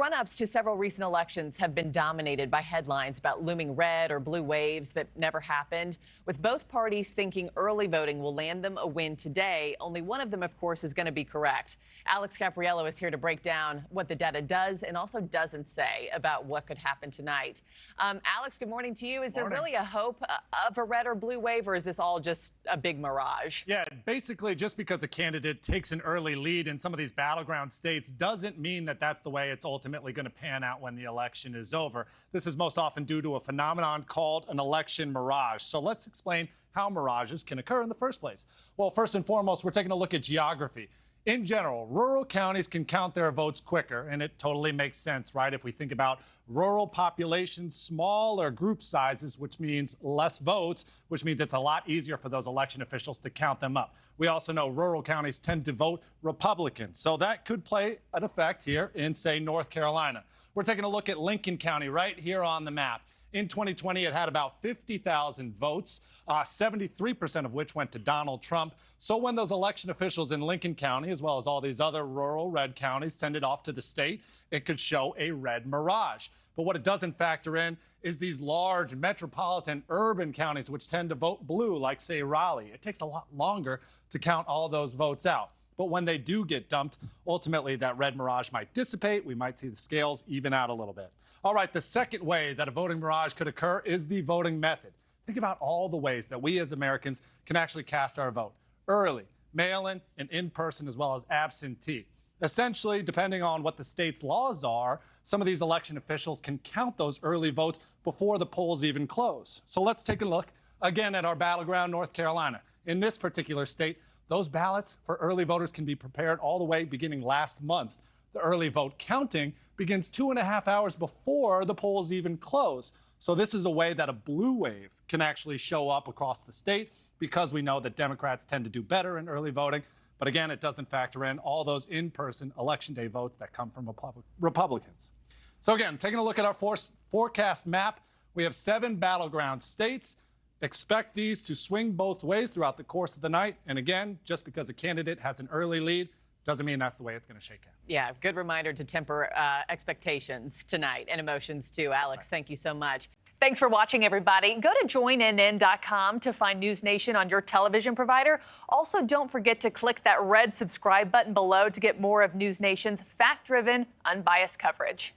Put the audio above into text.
run-ups to several recent elections have been dominated by headlines about looming red or blue waves that never happened. With both parties thinking early voting will land them a win today, only one of them, of course, is going to be correct. Alex Caprariello is here to break down what the data does and also doesn't say about what could happen tonight. Alex, good morning to you. Is there really a hope of a red or blue wave, or is this all just a big mirage? Yeah, basically just because a candidate takes an early lead in some of these battleground states doesn't mean that that's the way it's ultimately going to pan out when the election is over. This is most often due to a phenomenon called an election mirage. So let's explain how mirages can occur in the first place. Well, first and foremost, we're taking a look at geography. In general, rural counties can count their votes quicker, and it totally makes sense, right? If we think about rural populations, smaller group sizes, which means less votes, which means it's a lot easier for those election officials to count them up. We also know rural counties tend to vote Republican, so that could play an effect here in, say, North Carolina. We're taking a look at Lincoln County right here on the map. In 2020, it had about 50,000 votes, 73% of which went to Donald Trump. So when those election officials in Lincoln County, as well as all these other rural red counties, send it off to the state, it could show a red mirage. But what it doesn't factor in is these large metropolitan urban counties, which tend to vote blue, like, say, Raleigh. It takes a lot longer to count all those votes out. But when they do get dumped, ultimately that red mirage might dissipate. We might see the scales even out a little bit. All right, the second way that a voting mirage could occur is the voting method. Think about all the ways that we as Americans can actually cast our vote: early, mail-in, and in-person, as well as absentee. Essentially, depending on what the state's laws are, some of these election officials can count those early votes before the polls even close. So let's take a look again at our battleground, North Carolina. In this particular state, those ballots for early voters can be prepared all the way beginning last month. The early vote counting begins 2.5 hours before the polls even close. So this is a way that a blue wave can actually show up across the state, because we know that Democrats tend to do better in early voting. But again, it doesn't factor in all those in-person election day votes that come from Republicans. So again, taking a look at our forecast map, we have 7 battleground states. Expect these to swing both ways throughout the course of the night. And again, just because a candidate has an early lead doesn't mean that's the way it's going to shake out. Yeah, good reminder to temper expectations tonight and emotions too. Alex, thank you so much. Thanks for watching, everybody. Go to joinnn.com to find NewsNation on your television provider. Also, don't forget to click that red subscribe button below to get more of NewsNation's fact-driven, unbiased coverage.